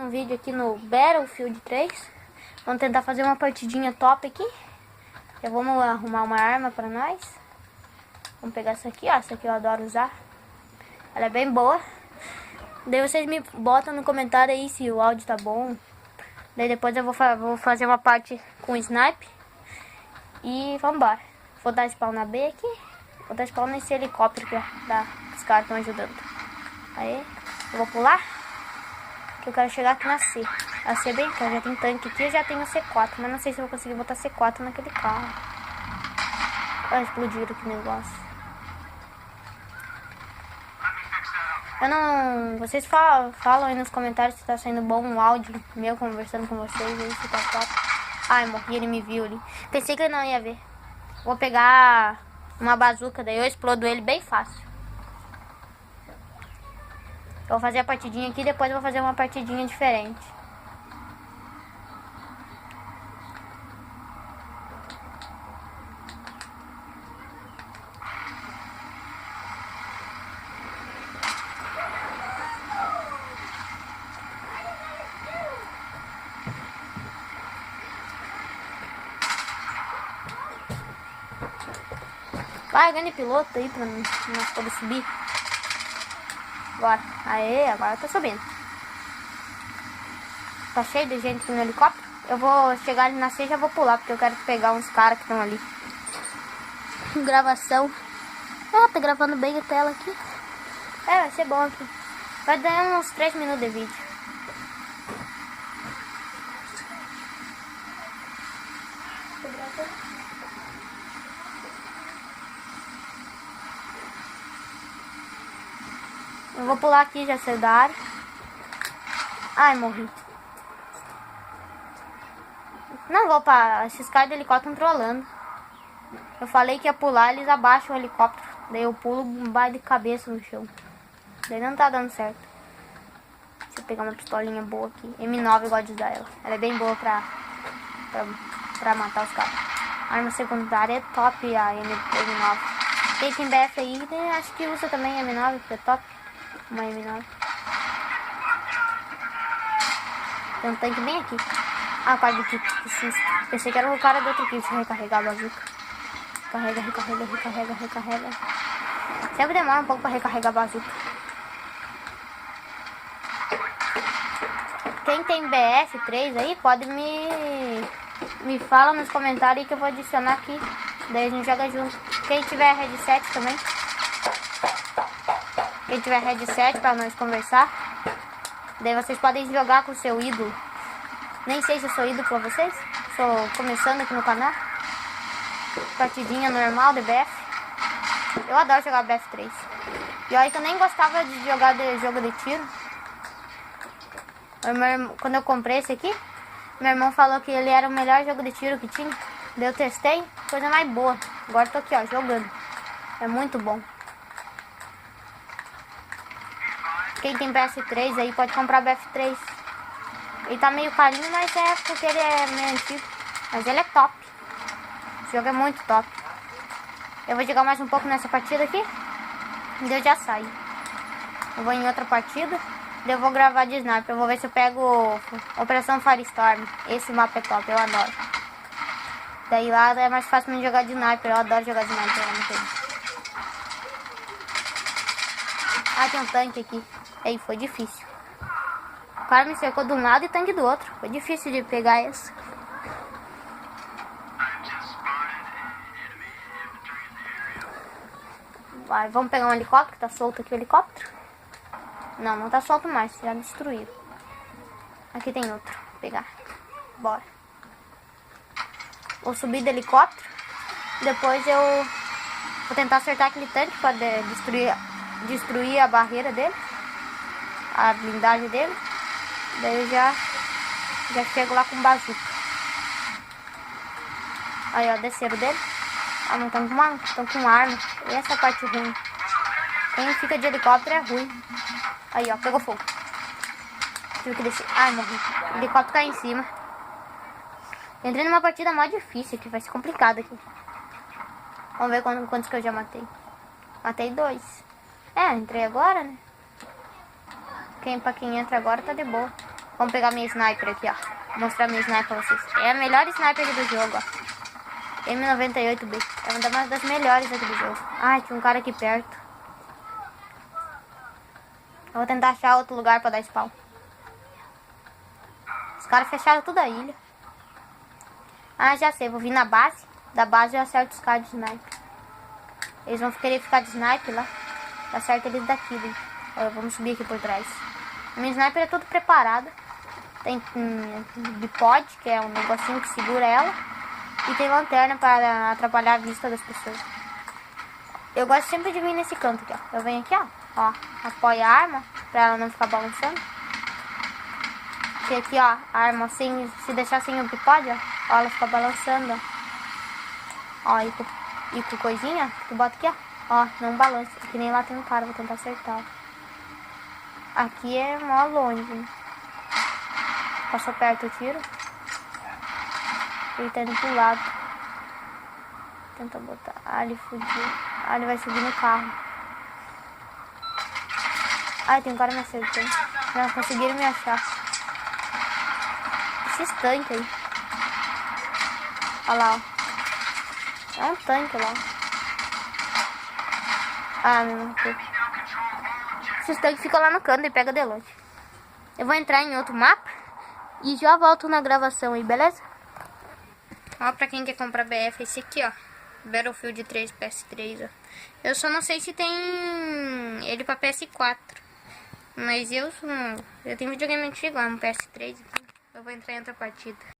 um vídeo aqui no Battlefield 3. Vamos tentar fazer uma partidinha top aqui. Já vamos arrumar uma arma pra nós. Vamos pegar essa aqui, ó. Essa aqui eu adoro usar. Ela é bem boa. Daí vocês me botam no comentário aí se o áudio tá bom. Daí depois eu vou fazer uma parte com o snipe. E vambora. Vou dar spawn na B aqui. Vou dar spawn nesse helicóptero que os caras estão ajudando. Aí, eu vou pular. Que eu quero chegar aqui na C. A C bem cá, já tem tanque aqui, eu já tenho C4. Mas não sei se eu vou conseguir botar C4 naquele carro. Olha, explodiram aqui o negócio. Eu não... Vocês falam aí nos comentários se tá saindo bom o áudio meu conversando com vocês aí, se tá top. Ai, morri, ele me viu ali. Pensei que ele não ia ver. Vou pegar uma bazuca, daí eu explodo ele bem fácil. Eu vou fazer a partidinha aqui, depois eu vou fazer uma partidinha diferente. Vai, ganha piloto aí pra nós poder subir. Bora. Aê, agora eu tô subindo. Tá cheio de gente no helicóptero. Eu vou chegar ali na C e já vou pular, porque eu quero pegar uns caras que estão ali. Gravação. Ah, tá gravando bem a tela aqui. É, vai ser bom aqui. Vai dar uns 3 minutos de vídeo. Eu vou pular aqui, já saiu da área. Ai, morri. Não vou para esses caras de helicóptero trolando. Eu falei que ia pular, eles abaixam o helicóptero. Daí eu pulo, vai de cabeça no chão. Daí não tá dando certo. Deixa eu pegar uma pistolinha boa aqui. M9 eu gosto de usar ela. Ela é bem boa pra matar os caras. Arma secundária é top a M9. Quem tem BF aí, né, acho que usa também M9, porque é top. Uma M9. Tem um tanque bem aqui. Ah, quase aqui. Pensei que era o cara do outro aqui. Deixa eu recarregar a bazuca. Recarrega, recarrega, recarrega, recarrega. Sempre demora um pouco pra recarregar a bazuca. Quem tem BF3 aí, pode me fala nos comentários aí que eu vou adicionar aqui. Daí a gente joga junto. Quem tiver headset também. Quem tiver headset pra nós conversar. Daí vocês podem jogar com o seu ídolo. Nem sei se eu sou ídolo pra vocês. Estou começando aqui no canal. Partidinha normal de BF. Eu adoro jogar BF3. E olha que eu nem gostava de jogar de jogo de tiro. Quando eu comprei esse aqui, meu irmão falou que ele era o melhor jogo de tiro que tinha. Daí eu testei, coisa mais boa. Agora tô aqui, ó, jogando. É muito bom. Quem tem PS3 aí pode comprar BF3. Ele tá meio carinho, mas é porque ele é meio antigo. Mas ele é top. O jogo é muito top. Eu vou jogar mais um pouco nessa partida aqui. E eu já saio. Eu vou em outra partida. E eu vou gravar de sniper. Eu vou ver se eu pego Operação Firestorm. Esse mapa é top, eu adoro. Daí lá é mais fácil de jogar de sniper. Eu adoro jogar de sniper lá no jogo. Ah, tem um tanque aqui. Aí foi difícil. O cara me cercou de um lado e tanque do outro. Foi difícil de pegar esse. Vai, vamos pegar um helicóptero. Tá solto aqui o helicóptero. Não, não tá solto mais. Já destruíram. Aqui tem outro. Vou pegar. Bora. Vou subir do helicóptero. Depois eu vou tentar acertar aquele tanque para destruir a barreira dele. A blindagem dele. Daí eu já chego lá com bazuca. Aí, ó, desceram dele. Ah, não estão com arma. E essa parte ruim. Quem fica de helicóptero é ruim. Aí, ó, pegou fogo. Tive que descer. Ai, morri. O helicóptero cai em cima. Entrei numa partida mais difícil aqui. Vai ser complicado aqui. Vamos ver quantos que eu já matei. Matei 2. É, entrei agora, né? Pra quem entra agora tá de boa. Vamos pegar minha sniper aqui, ó. Vou mostrar minha sniper pra vocês. É a melhor sniper aqui do jogo, ó. M98B. É uma das melhores aqui do jogo. Ai, tinha um cara aqui perto. Eu vou tentar achar outro lugar pra dar spawn. Os caras fecharam toda a ilha. Ah, já sei. Vou vir na base. Da base eu acerto os caras de sniper. Eles vão querer ficar de sniper lá. Eu acerto eles daqui. Vamos subir aqui por trás. Minha sniper é tudo preparada. Tem bipod, que é um negocinho que segura ela. E tem lanterna para atrapalhar a vista das pessoas. Eu gosto sempre de vir nesse canto aqui, ó. Eu venho aqui, ó. Apoio a arma para ela não ficar balançando. E aqui, ó, a arma sem, se deixar sem o bipod, ó, ela fica balançando, ó. E com coisinha, tu bota aqui, ó, não balança. Que nem lá tem um cara, vou tentar acertar, ó. Aqui é mó longe, né? Passou perto o tiro. Ele tá indo pro lado. Tenta botar. Ah, ele fugiu. Ah, ele vai subir no carro. Ai, tem um cara me acertando. Não conseguiram me achar. Esses tanques aí. Olha lá, ó. É um tanque lá. Ah, me matou. Esses tanques ficam lá no canto e pega de longe. Eu vou entrar em outro mapa e já volto na gravação aí, beleza? Ó, pra quem quer comprar BF, esse aqui, ó. Battlefield 3 PS3, ó. Eu só não sei se tem ele pra PS4. Mas eu tenho videogame antigo, um PS3. Então eu vou entrar em outra partida.